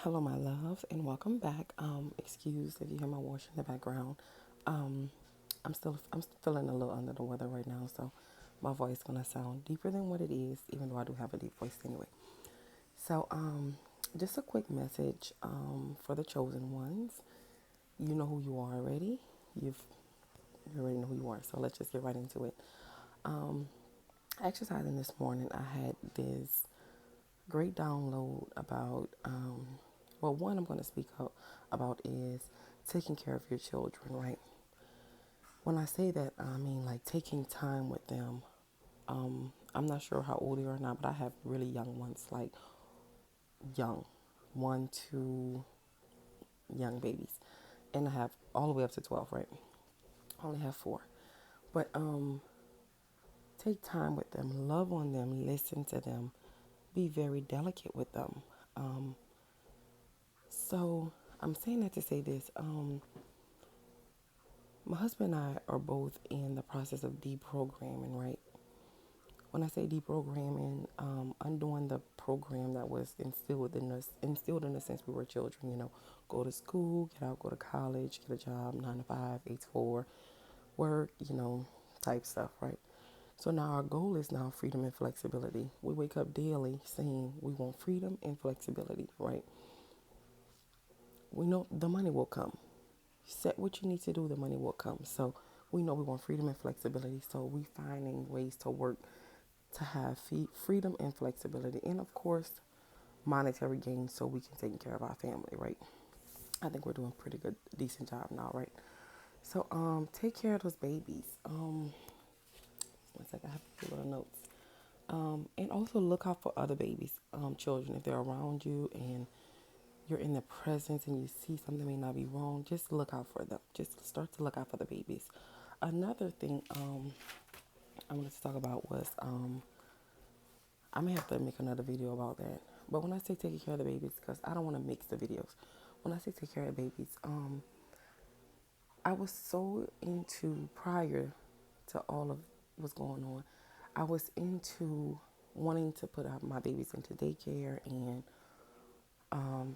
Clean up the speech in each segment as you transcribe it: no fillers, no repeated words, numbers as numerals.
Hello, my loves, and welcome back. Excuse if you hear my wash in the background. Um, I'm still feeling a little under the weather right now, so my voice gonna sound deeper than what it is, even though I do have a deep voice anyway. So, just a quick message for the chosen ones. You know who you are already. You've you already know who you are. So let's just get right into it. Um, Exercising this morning, I had this great download about, well, one I'm going to speak up about is taking care of your children, right? When I say that, I mean like taking time with them. I'm not sure how old they are now, but I have really young ones, like young, 1, 2 young babies. And I have all the way up to 12, right? I only have four. But take time with them, love on them, listen to them, be very delicate with them. Um, so I'm saying that to say this. My husband and I are both in the process of deprogramming, right? When I say deprogramming, undoing the program that was instilled in us since we were children. Go to school, get out, go to college, get a job, 9 to 5, 8 to 4, work, type stuff, right? So now our goal is now freedom and flexibility. We wake up daily saying we want freedom and flexibility, right? We know the money will come. Set what you need to do, the money will come. So we know we want freedom and flexibility. So we finding ways to work to have freedom and flexibility, and of course, monetary gains, so we can take care of our family, right? I think we're doing a pretty good, decent job now, right? So take care of those babies. One second, I have a few little notes. And also look out for other babies, children, if they're around you and you're in the presence and you see something may not be wrong, just look out for them. Just start to look out for the babies. Another thing I wanted to talk about was I may have to make another video about that. But when I say taking care of the babies, because I don't want to mix the videos. When I say take care of babies, I was so into prior to all of what's going on. I was into wanting to put out my babies into daycare, and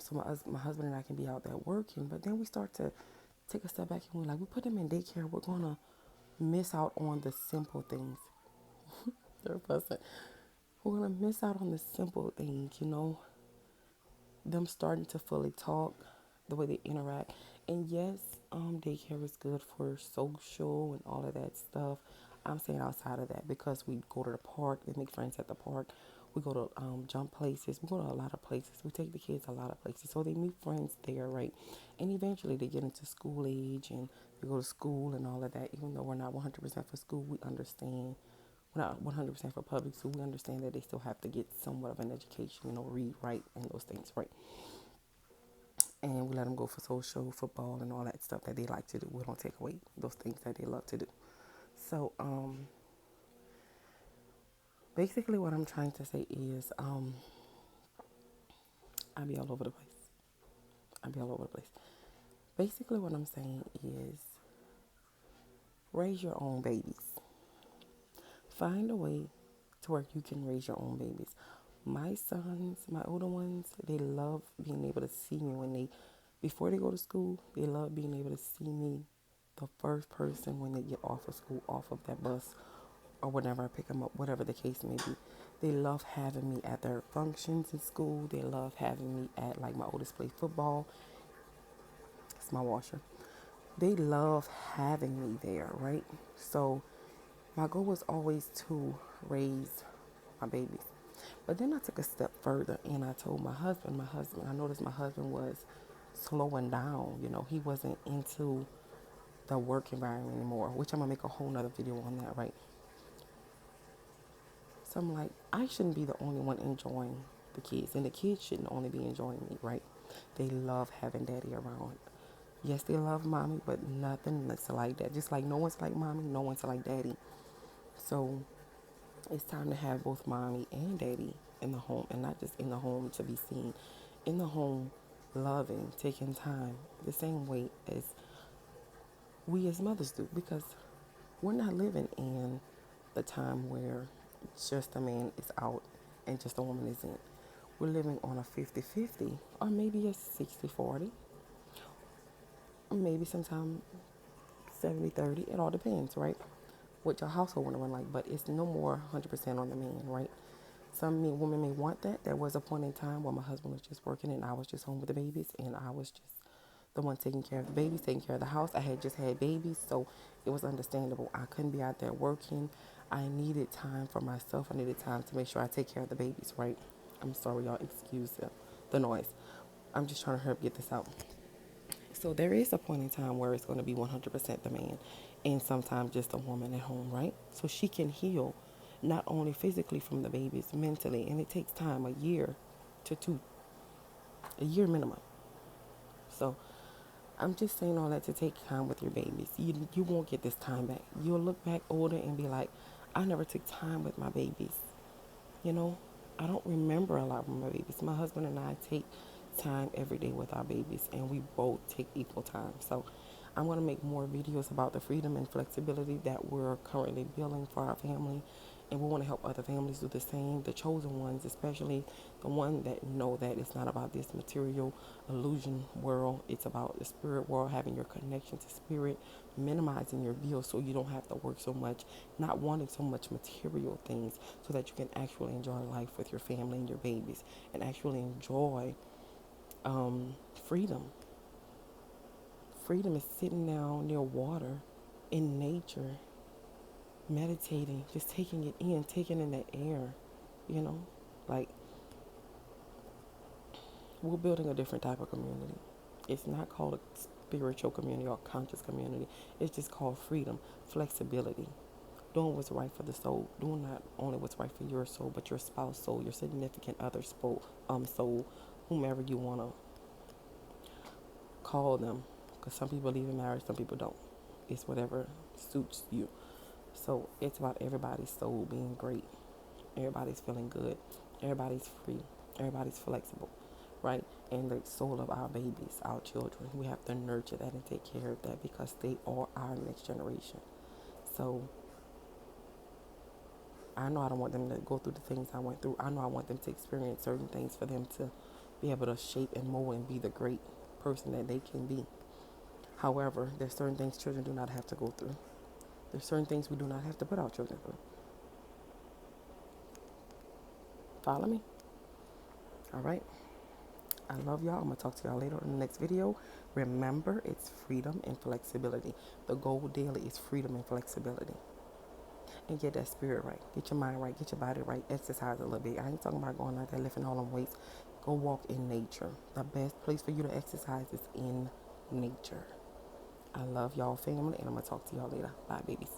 so my husband and I can be out there working. But then we start to take a step back and we're like, we put them in daycare, we're gonna miss out on the simple things. They're fussing. We're gonna miss out on the simple things, them starting to fully talk, the way they interact. And yes, daycare is good for social and all of that stuff. I'm saying outside of that, because we go to the park, they make friends at the park. We go to jump places. We go to a lot of places. We take the kids a lot of places, so they meet friends there, right? And eventually they get into school age and they go to school and all of that. Even though we're not 100% for school, we understand. We're not 100% for public school. We understand that they still have to get somewhat of an education, read, write, and those things, right? And we let them go for social, football, and all that stuff that they like to do. We don't take away those things that they love to do. So, basically, what I'm trying to say is, I be all over the place. I be all over the place. Basically, what I'm saying is, raise your own babies. Find a way to where you can raise your own babies. My sons, my older ones, they love being able to see me before they go to school. They love being able to see me, the first person when they get off of school, off of that bus, or whenever I pick them up, whatever the case may be. They love having me at their functions in school. They love having me at, like, my oldest play football. It's my washer. They love having me there, right? So my goal was always to raise my babies. But then I took a step further and I told I noticed my husband was slowing down. He wasn't into the work environment anymore, which I'm gonna make a whole nother video on that, right? So I'm like, I shouldn't be the only one enjoying the kids, and the kids shouldn't only be enjoying me, right? They love having daddy around. Yes, they love mommy, but nothing looks like that. Just like no one's like mommy, no one's like daddy. So it's time to have both mommy and daddy in the home, and not just in the home to be seen. In the home, loving, taking time, the same way as we as mothers do, because we're not living in the time where just a man is out and just a woman is in. we're living on a 50-50, or maybe a 60-40, or maybe sometime 70-30. It all depends, right? What your household want to run like, but it's no more 100% on the man, right? Some women may want that. There was a point in time where my husband was just working and I was just home with the babies, and I was just the one taking care of the babies, taking care of the house. I had just had babies, so it was understandable. I couldn't be out there working. I needed time for myself. I needed time to make sure I take care of the babies, right? I'm sorry, y'all. Excuse the noise. I'm just trying to hurry up get this out. So there is a point in time where it's going to be 100% the man and sometimes just a woman at home, right? So she can heal not only physically from the babies, mentally, and it takes time, a year to two, a year minimum. So I'm just saying all that to take time with your babies. You won't get this time back. You'll look back older and be like, I never took time with my babies. You know, I don't remember a lot with my babies. My husband and I take time every day with our babies, and we both take equal time. So I'm going to make more videos about the freedom and flexibility that we're currently building for our family, and we want to help other families do the same, the chosen ones, especially the one that know that it's not about this material illusion world. It's about the spirit world, having your connection to spirit, minimizing your bills so you don't have to work so much, not wanting so much material things, so that you can actually enjoy life with your family and your babies, and actually enjoy freedom. Freedom is sitting down near water in nature, meditating, just taking it in, taking in the air, you know? Like, we're building a different type of community. It's not called a spiritual community or conscious community. It's just called freedom, flexibility, doing what's right for the soul, doing not only what's right for your soul, but your spouse soul, your significant other soul, whomever you want to call them. Because some people believe in marriage, some people don't. It's whatever suits you. So it's about everybody's soul being great. Everybody's feeling good. Everybody's free. Everybody's flexible, right? And the soul of our babies, our children, we have to nurture that and take care of that because they are our next generation. So I know I don't want them to go through the things I went through. I know I want them to experience certain things for them to be able to shape and mold and be the great person that they can be. However, there's certain things children do not have to go through. There's certain things we do not have to put our children through. Follow me? All right. I love y'all. I'm going to talk to y'all later in the next video. Remember, it's freedom and flexibility. The goal daily is freedom and flexibility. And get that spirit right. Get your mind right. Get your body right. Exercise a little bit. I ain't talking about going out there lifting all them weights. Go walk in nature. The best place for you to exercise is in nature. I love y'all family, and I'm going to talk to y'all later. Bye, babies.